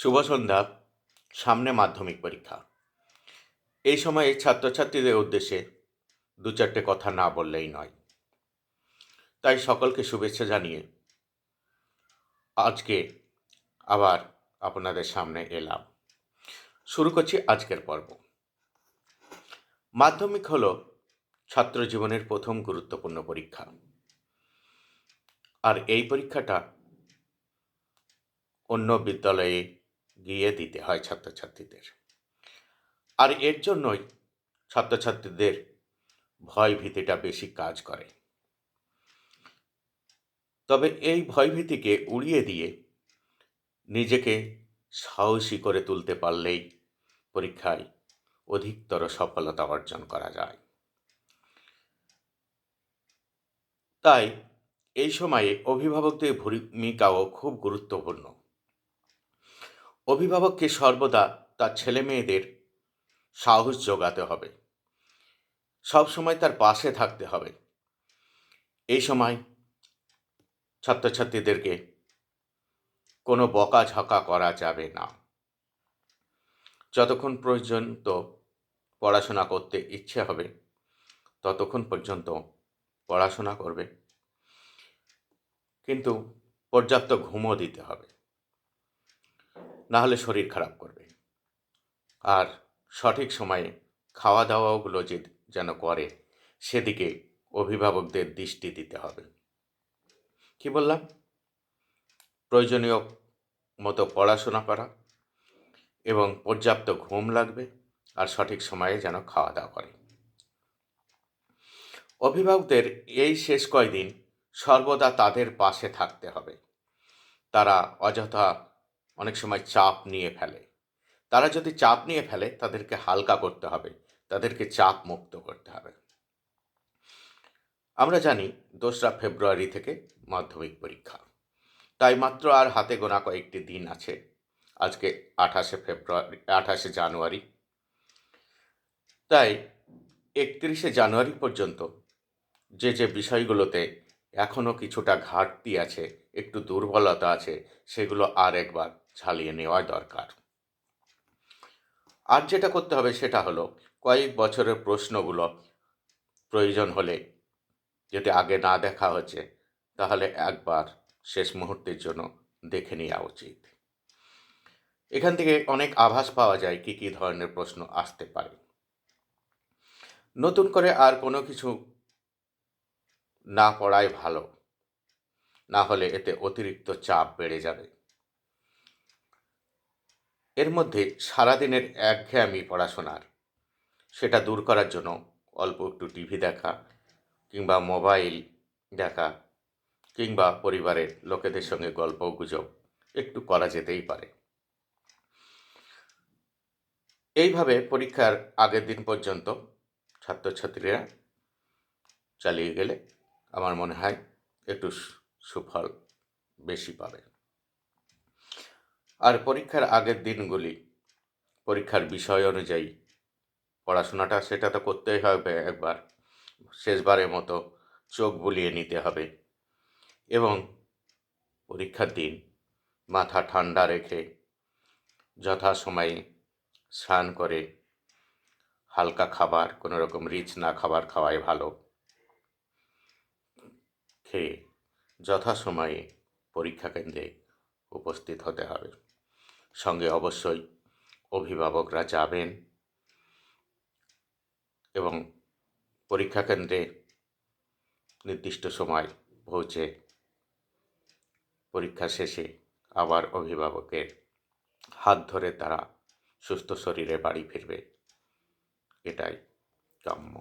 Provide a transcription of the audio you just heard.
শুভ সন্ধ্যা। সামনে মাধ্যমিক পরীক্ষা। এই সময়ে ছাত্রছাত্রীদের উদ্দেশ্যে দু চারটে কথা না বললেই নয়। তাই সকলকে শুভেচ্ছা জানিয়ে আজকে আবার আপনাদের সামনে এলাম। শুরু করছি আজকের পর্ব। মাধ্যমিক হলো ছাত্র জীবনের প্রথম গুরুত্বপূর্ণ পরীক্ষা। আর এই পরীক্ষাটা অন্য বিদ্যালয়ে গিয়ে দিতে হয় ছাত্রছাত্রীদের। আর এর জন্যই ছাত্রছাত্রীদের ভয় ভীতিটা বেশি কাজ করে। তবে এই ভয়ভীতিকে উড়িয়ে দিয়ে নিজেকে সাহসী করে তুলতে পারলেই পরীক্ষায় অধিকতর সফলতা অর্জন করা যায়। তাই এই সময়ে অভিভাবকদের ভূমিকাও খুব গুরুত্বপূর্ণ। অভিভাবককে সর্বদা তার ছেলে মেয়েদের সাহস যোগাতে হবে, সবসময় তার পাশে থাকতে হবে। এই সময় ছাত্রছাত্রীদেরকে কোনো বকাঝকা করা যাবে না। যতক্ষণ পর্যন্ত পড়াশোনা করতে ইচ্ছে হবে ততক্ষণ পর্যন্ত পড়াশোনা করবে, কিন্তু পর্যাপ্ত ঘুমও দিতে হবে, না হলে শরীর খারাপ করবে। আর সঠিক সময়ে খাওয়া দাওয়াগুলো যেন করে সেদিকে অভিভাবকদের দৃষ্টি দিতে হবে। কি বললাম? প্রয়োজনীয় মতো পড়াশোনা করা এবং পর্যাপ্ত ঘুম লাগবে, আর সঠিক সময়ে যেন খাওয়া দাওয়া করে। অভিভাবকদের এই শেষ কয়দিন সর্বদা তাদের পাশে থাকতে হবে। তারা অযথা অনেক সময় চাপ নিয়ে ফেলে। তারা যদি চাপ নিয়ে ফেলে তাদেরকে হালকা করতে হবে, তাদেরকে চাপ মুক্ত করতে হবে। আমরা জানি 2রা ফেব্রুয়ারি থেকে মাধ্যমিক পরীক্ষা। তাই মাত্র আর হাতে গোনা কয়েকটি দিন আছে। আজকে 28শে জানুয়ারি। তাই 31শে জানুয়ারি পর্যন্ত যে বিষয়গুলোতে এখনও কিছুটা ঘাটতি আছে, একটু দুর্বলতা আছে, সেগুলো আর একবার ঝালিয়ে নেওয়া দরকার। আর যেটা করতে হবে সেটা হলো কয়েক বছরের প্রশ্নগুলো প্রয়োজন হলে, যদি আগে না দেখা হচ্ছে, তাহলে একবার শেষ মুহূর্তের জন্য দেখে নেওয়া উচিত। এখান থেকে অনেক আভাস পাওয়া যায় কী কী ধরনের প্রশ্ন আসতে পারে। নতুন করে আর কোনো কিছু না পড়াই ভালো, না হলে এতে অতিরিক্ত চাপ বেড়ে যাবে। এর মধ্যে সারাদিনের একঘেয়েমি পড়াশোনার, সেটা দূর করার জন্য অল্প একটু টিভি দেখা কিংবা মোবাইল দেখা কিংবা পরিবারের লোকেদের সঙ্গে গল্প গুজব একটু করা যেতেই পারে। এইভাবে পরীক্ষার আগের দিন পর্যন্ত ছাত্রছাত্রীরা চালিয়ে গেলে আমার মনে হয় একটু সুফল বেশি পাবে। আর পরীক্ষার আগের দিনগুলি পরীক্ষার বিষয় অনুযায়ী পড়াশোনাটা সেটা তো করতেই হবে। একবার শেষবারের মতো চোখ বুলিয়ে নিতে হবে এবং পরীক্ষার দিন মাথা ঠান্ডা রেখে যথাসময়ে স্নান করে হালকা খাবার, কোনো রকম রিচ না খাবার খাওয়াই ভালো, খেয়ে যথাসময়ে পরীক্ষা কেন্দ্রে উপস্থিত হতে হবে। সঙ্গে অবশ্যই অভিভাবকরা যাবেন এবং পরীক্ষা কেন্দ্রে নির্দিষ্ট সময় পৌঁছে পরীক্ষা শেষে আবার অভিভাবকের হাত ধরে তারা সুস্থ শরীরে বাড়ি ফিরবে, এটাই কাম্য।